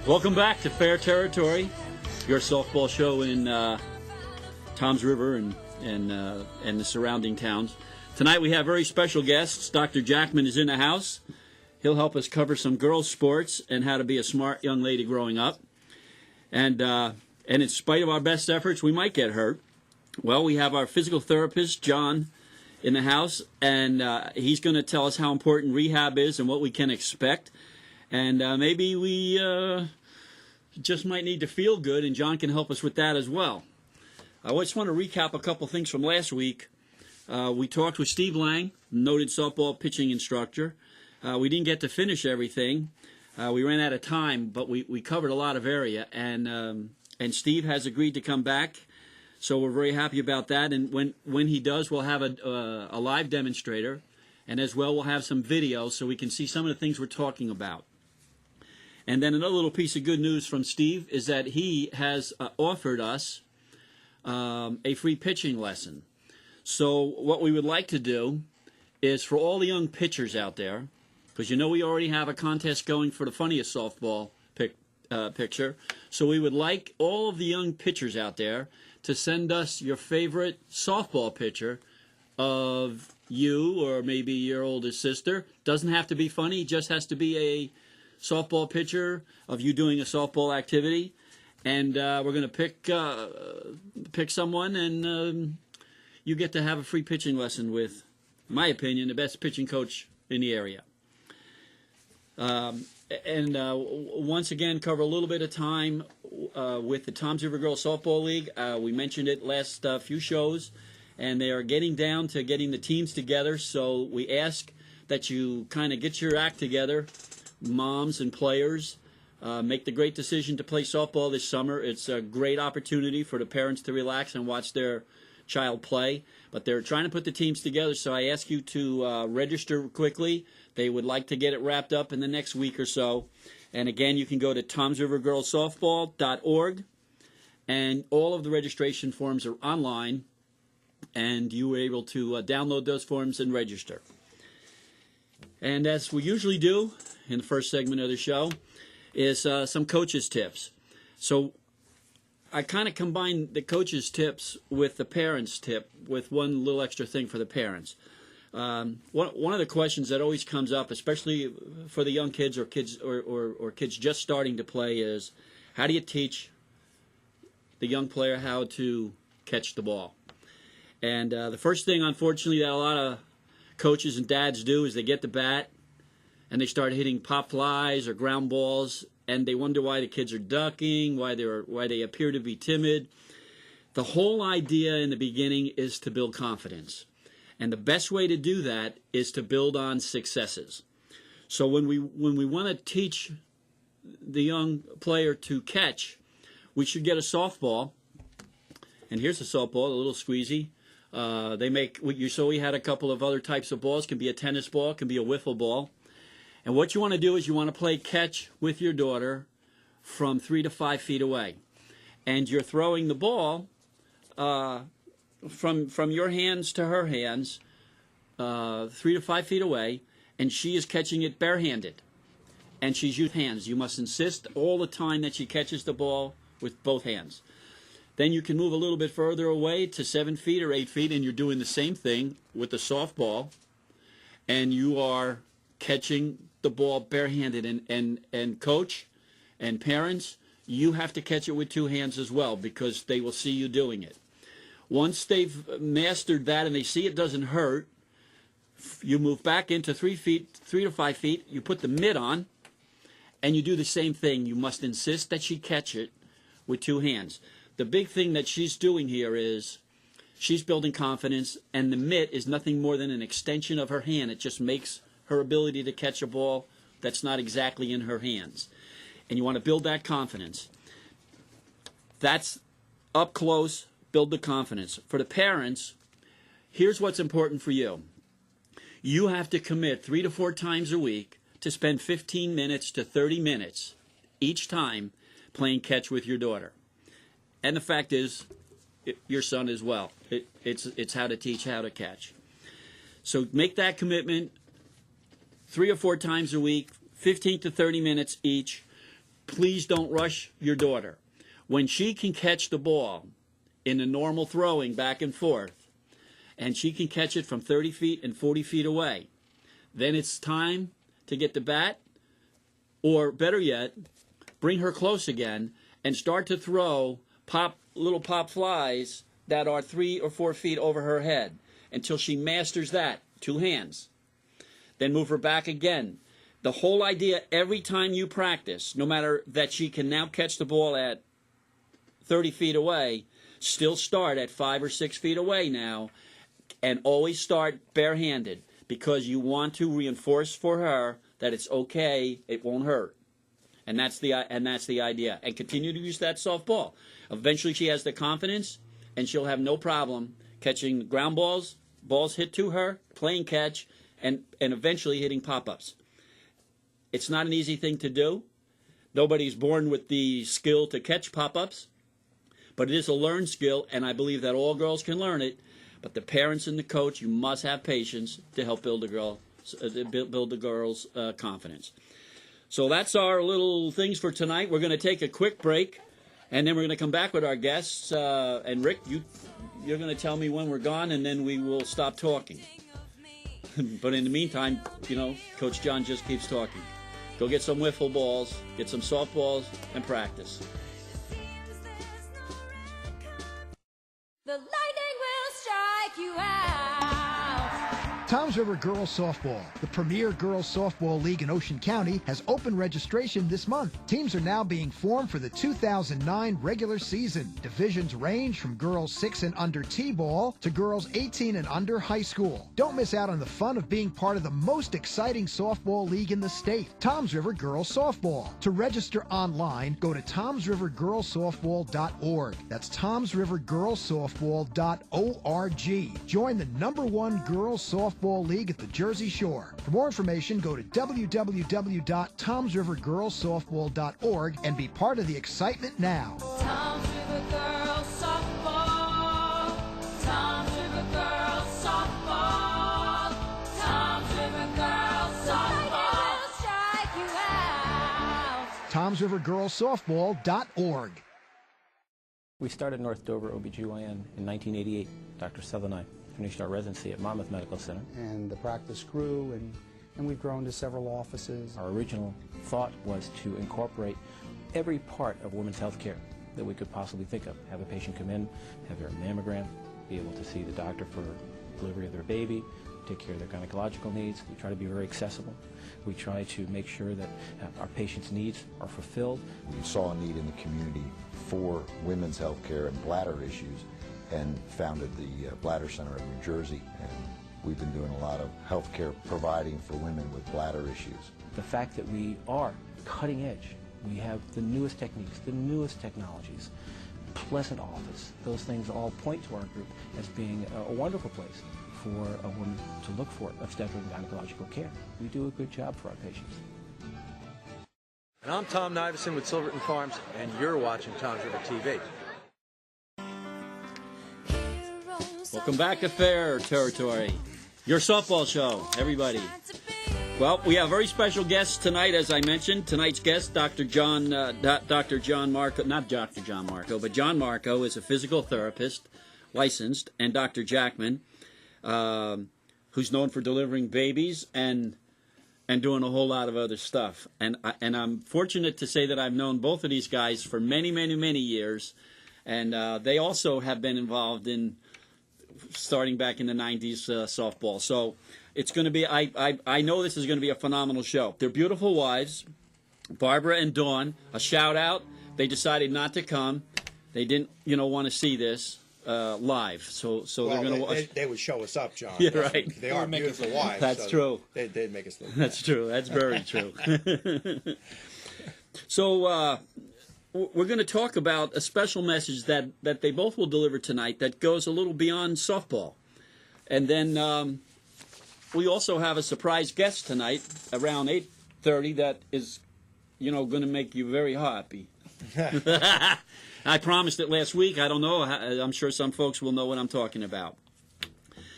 Welcome back to Fair Territory, your softball show in Toms River and the surrounding towns. Tonight we have very special guests. Dr. Jackman is in the house. He'll help us cover some girls' sports and how to be a smart young lady growing up. And in spite of our best efforts, we might get hurt. Well, we have our physical therapist, John, in the house, and he's going to tell us how important rehab is and what we can expect. And maybe we just might need to feel good, and John can help us with that as well. I just want to recap a couple things from last week. We talked with Steve Lang, noted softball pitching instructor. We didn't get to finish everything. We ran out of time, but we covered a lot of area, and Steve has agreed to come back, so we're very happy about that. And when he does, we'll have a live demonstrator, and as well we'll have some video so we can see some of the things we're talking about. And then another little piece of good news from Steve is that he has offered us a free pitching lesson. So what we would like to do is for all the young pitchers out there, because you know we already have a contest going for the funniest softball picture, so we would like all of the young pitchers out there to send us your favorite softball pitcher of you or maybe your oldest sister. Doesn't have to be funny, just has to be a softball pitcher of you doing a softball activity, and we're going to pick someone, and you get to have a free pitching lesson with, in my opinion, the best pitching coach in the area. Once again, cover a little bit of time with the Toms River Girls Softball League. We mentioned it last few shows, and they are getting down to getting the teams together, so we ask that you kind of get your act together, moms and players. Make the great decision to play softball this summer. It's a great opportunity for the parents to relax and watch their child play, but they're trying to put the teams together, so I ask you to register quickly. They would like to get it wrapped up in the next week or so. And again, you can go to tomsrivergirlsoftball.org, and all of the registration forms are online, and you were able to download those forms and register. And as we usually do in the first segment of the show is some coaches' tips. So I kind of combine the coaches' tips with the parents' tip with one little extra thing for the parents. One of the questions that always comes up, especially for the young kids or kids just starting to play, is how do you teach the young player how to catch the ball? And the first thing, unfortunately, that a lot of coaches and dads do is they get the bat and they start hitting pop flies or ground balls, and they wonder why the kids are ducking, why they appear to be timid. The whole idea in the beginning is to build confidence. And the best way to do that is to build on successes. So when we want to teach the young player to catch, we should get a softball. And here's a softball, a little squeezy. So we had a couple of other types of balls. It can be a tennis ball, it can be a wiffle ball. And what you want to do is you want to play catch with your daughter from 3 to 5 feet away. And you're throwing the ball from your hands to her hands 3 to 5 feet away, and she is catching it barehanded. And she's using hands. You must insist all the time that she catches the ball with both hands. Then you can move a little bit further away to 7 feet or 8 feet, and you're doing the same thing with the softball, and you are catching the ball barehanded. And coach and parents, you have to catch it with 2 hands as well, because they will see you doing it. Once they've mastered that and they see it doesn't hurt, you move back into 3 to 5 feet, you put the mitt on, and you do the same thing. You must insist that she catch it with 2 hands. The big thing that she's doing here is she's building confidence, and the mitt is nothing more than an extension of her hand. It just makes her ability to catch a ball that's not exactly in her hands. And you want to build that confidence. That's up close, build the confidence. For the parents, here's what's important for you. You have to commit 3 to 4 times a week to spend 15 minutes to 30 minutes each time playing catch with your daughter. And the fact is, your son as well. It's how to teach how to catch. So make that commitment 3 or 4 times a week, 15 to 30 minutes each. please don't rush your daughter. When she can catch the ball in a normal throwing back and forth, and she can catch it from 30 feet and 40 feet away, then it's time to get the bat, or better yet, bring her close again and start to throw little pop flies that are 3 or 4 feet over her head until she masters that, 2 hands. Then move her back again. The whole idea, every time you practice, no matter that she can now catch the ball at 30 feet away, still start at 5 or 6 feet away now, and always start barehanded, because you want to reinforce for her that it's okay, it won't hurt. And that's the idea. And continue to use that softball. Eventually she has the confidence, and she'll have no problem catching ground balls hit to her, playing catch, and eventually hitting pop-ups. It's not an easy thing to do. Nobody's born with the skill to catch pop-ups, but it is a learned skill, and I believe that all girls can learn it. But the parents and the coach, you must have patience to help build the girl's confidence. So that's our little things for tonight. We're going to take a quick break, and then we're going to come back with our guests. And Rick, you're going to tell me when we're gone, and then we will stop talking. But in the meantime, Coach John just keeps talking. Go get some wiffle balls, get some softballs, and practice. The lightning will strike you out. Toms River Girls Softball, the premier girls softball league in Ocean County, has open registration this month. Teams are now being formed for the 2009 regular season. Divisions range from girls 6 and under T-ball to girls 18 and under high school. Don't miss out on the fun of being part of the most exciting softball league in the state, Toms River Girls Softball. To register online, go to tomsrivergirlsoftball.org. That's tomsrivergirlsoftball.org. Join the #1 girls softball league at the Jersey Shore. For more information, go to www.tomsrivergirlsoftball.org and be part of the excitement now. Toms River Girls Softball. Toms River Girls Softball. Toms River Girls Softball. Will strike you out. tomsrivergirlsoftball.org. We started North Dover OBGYN in 1988. Dr. Seth and I finished our residency at Monmouth Medical Center. And the practice grew, and we've grown to several offices. Our original thought was to incorporate every part of women's health care that we could possibly think of. Have a patient come in, have their mammogram, be able to see the doctor for delivery of their baby, take care of their gynecological needs. We try to be very accessible. We try to make sure that our patients' needs are fulfilled. We saw a need in the community for women's health care and bladder issues, and founded the Bladder Center of New Jersey, and we've been doing a lot of health care providing for women with bladder issues. The fact that we are cutting edge, we have the newest techniques, the newest technologies, pleasant office, those things all point to our group as being a wonderful place for a woman to look for obstetric and gynecological care. We do a good job for our patients. And I'm Tom Niverson with Silverton Farms, and you're watching Toms River TV. Welcome back to Fair Territory, your softball show, everybody. Well, we have very special guests tonight, as I mentioned. Tonight's guest, Dr. John Marco, not Dr. John Marco, but John Marco is a physical therapist, licensed, and Dr. Jackman, who's known for delivering babies and doing a whole lot of other stuff. And I'm fortunate to say that I've known both of these guys for many, many, many years, and they also have been involved in starting back in the 90s softball. So it's going to be, I know this is going to be a phenomenal show. They're beautiful wives, Barbara and Dawn. A shout out. They decided not to come. They didn't, want to see this live. So they're going to watch. They would show us up, John. Yeah, right. They are beautiful wives. That's so true. They'd make us look bad. That's true. That's very true. So we're going to talk about a special message that they both will deliver tonight that goes a little beyond softball. And then we also have a surprise guest tonight around 8:30 that is, going to make you very happy. I promised it last week. I don't know. I'm sure some folks will know what I'm talking about.